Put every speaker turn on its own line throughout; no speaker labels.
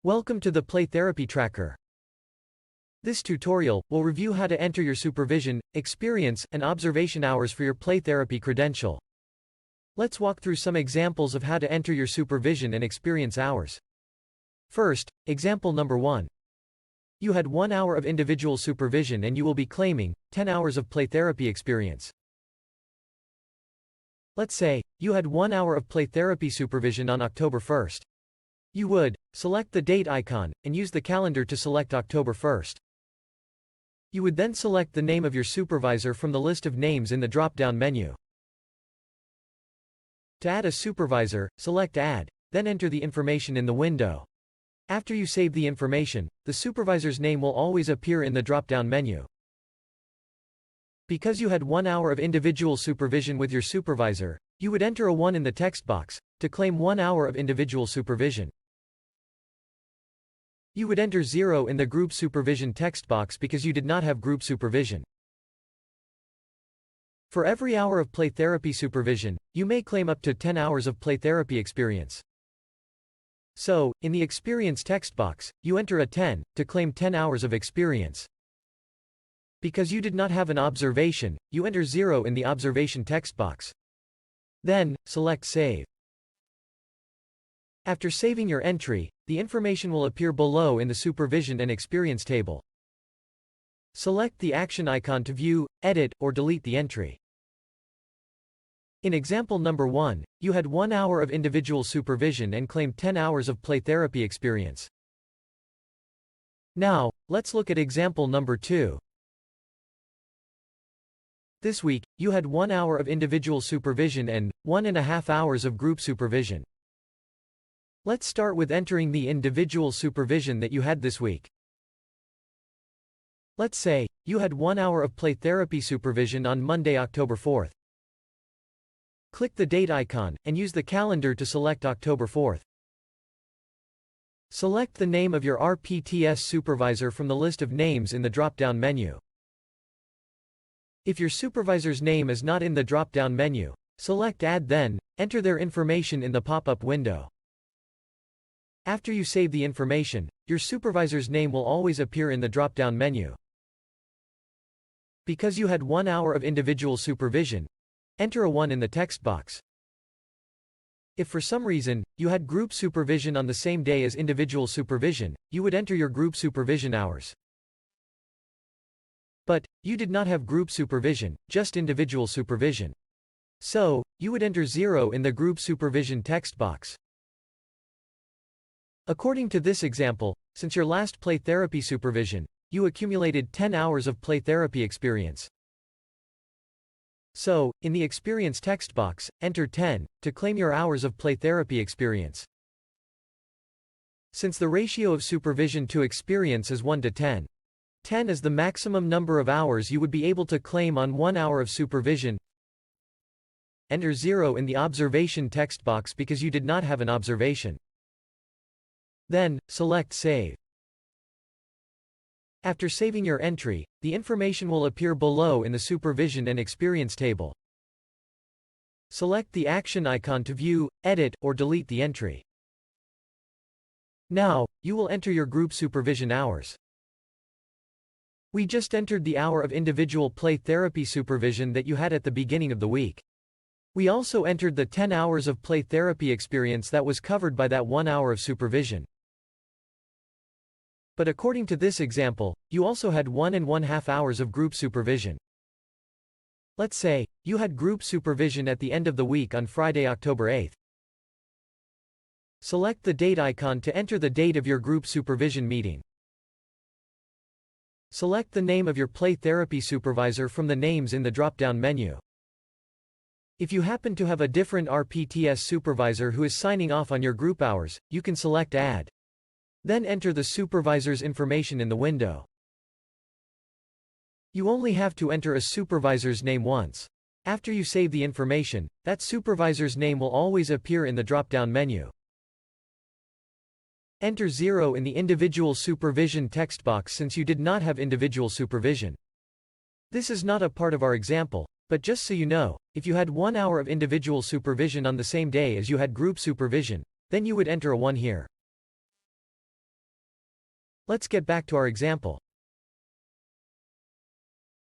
Welcome to the Play Therapy Tracker. This tutorial will review how to enter your supervision, experience, and observation hours for your play therapy credential. Let's walk through some examples of how to enter your supervision and experience hours. First, example number 1. You had 1 hour of individual supervision and you will be claiming 10 hours of play therapy experience. Let's say you had 1 hour of play therapy supervision on October 1st. You would select the date icon and use the calendar to select October 1st. You would then select the name of your supervisor from the list of names in the drop-down menu. To add a supervisor, select Add, then enter the information in the window. After you save the information, the supervisor's name will always appear in the drop-down menu. Because you had 1 hour of individual supervision with your supervisor, you would enter a 1 in the text box to claim 1 hour of individual supervision. You would enter 0 in the group supervision text box because you did not have group supervision. For every hour of play therapy supervision, you may claim up to 10 hours of play therapy experience. So, in the experience text box, you enter a 10 to claim 10 hours of experience. Because you did not have an observation, you enter 0 in the observation text box. Then, select Save. After saving your entry, the information will appear below in the Supervision and Experience table. Select the action icon to view, edit, or delete the entry. In example number 1, you had 1 hour of individual supervision and claimed 10 hours of play therapy experience. Now, let's look at example number 2. This week, you had 1 hour of individual supervision and 1.5 hours of group supervision. Let's start with entering the individual supervision that you had this week. Let's say you had 1 hour of play therapy supervision on Monday, October 4th. Click the date icon and use the calendar to select October 4th. Select the name of your RPTS supervisor from the list of names in the drop-down menu. If your supervisor's name is not in the drop-down menu, select Add, then enter their information in the pop-up window. After you save the information, your supervisor's name will always appear in the drop-down menu. Because you had 1 hour of individual supervision, enter a 1 in the text box. If for some reason, you had group supervision on the same day as individual supervision, you would enter your group supervision hours. But you did not have group supervision, just individual supervision. So, you would enter 0 in the group supervision text box. According to this example, since your last play therapy supervision, you accumulated 10 hours of play therapy experience. So, in the experience text box, enter 10 to claim your hours of play therapy experience. Since the ratio of supervision to experience is 1 to 10, 10 is the maximum number of hours you would be able to claim on 1 hour of supervision. Enter 0 in the observation text box because you did not have an observation. Then, select Save. After saving your entry, the information will appear below in the Supervision and Experience table. Select the action icon to view, edit, or delete the entry. Now, you will enter your group supervision hours. We just entered the hour of individual play therapy supervision that you had at the beginning of the week. We also entered the 10 hours of play therapy experience that was covered by that 1 hour of supervision. But according to this example, you also had 1.5 hours of group supervision. Let's say you had group supervision at the end of the week on Friday, October 8th. Select the date icon to enter the date of your group supervision meeting. Select the name of your play therapy supervisor from the names in the drop-down menu. If you happen to have a different RPTS supervisor who is signing off on your group hours, you can select Add. Then enter the supervisor's information in the window. You only have to enter a supervisor's name once. After you save the information, that supervisor's name will always appear in the drop-down menu. Enter 0 in the individual supervision text box since you did not have individual supervision. This is not a part of our example, but just so you know, if you had 1 hour of individual supervision on the same day as you had group supervision, then you would enter a 1 here. Let's get back to our example.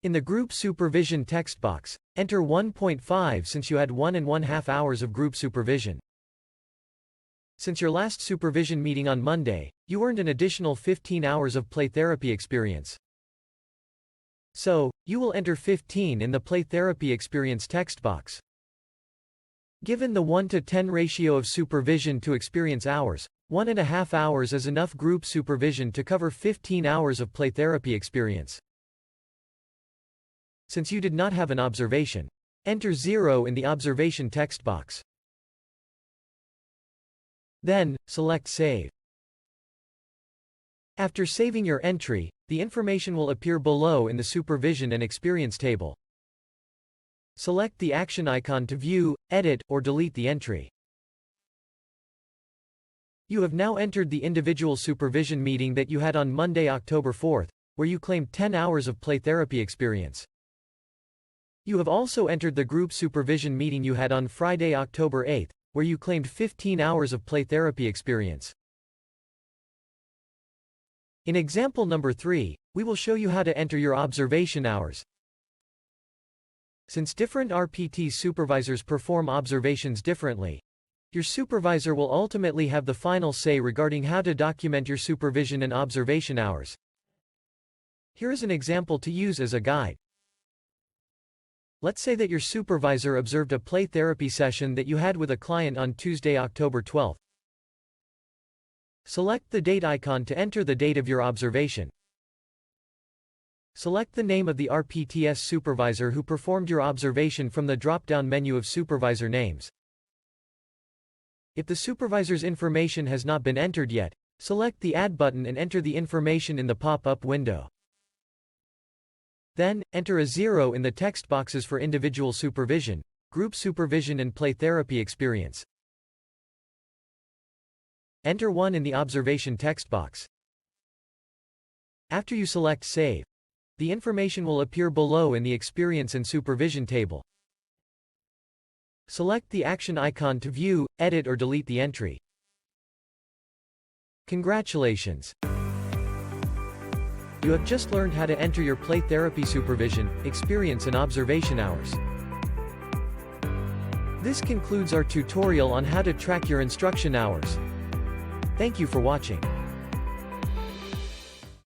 In the Group Supervision text box, enter 1.5 since you had 1.5 hours of group supervision. Since your last supervision meeting on Monday, you earned an additional 15 hours of play therapy experience. So, you will enter 15 in the play therapy experience text box. Given the 1:10 ratio of supervision to experience hours, 1.5 hours is enough group supervision to cover 15 hours of play therapy experience. Since you did not have an observation, enter 0 in the observation text box. Then, select Save. After saving your entry, the information will appear below in the Supervision and Experience table. Select the action icon to view, edit, or delete the entry. You have now entered the individual supervision meeting that you had on Monday, October 4th, where you claimed 10 hours of play therapy experience. You have also entered the group supervision meeting you had on Friday, October 8th, where you claimed 15 hours of play therapy experience. In example number 3, we will show you how to enter your observation hours. Since different RPT supervisors perform observations differently, your supervisor will ultimately have the final say regarding how to document your supervision and observation hours. Here is an example to use as a guide. Let's say that your supervisor observed a play therapy session that you had with a client on Tuesday, October 12th. Select the date icon to enter the date of your observation. Select the name of the RPTS supervisor who performed your observation from the drop-down menu of supervisor names. If the supervisor's information has not been entered yet, select the Add button and enter the information in the pop-up window. Then, enter a 0 in the text boxes for individual supervision, group supervision and play therapy experience. Enter 1 in the observation text box. After you select Save, the information will appear below in the Experience and Supervision table. Select the action icon to view, edit or delete the entry. Congratulations! You have just learned how to enter your play therapy supervision, experience and observation hours. This concludes our tutorial on how to track your instruction hours. Thank you for watching.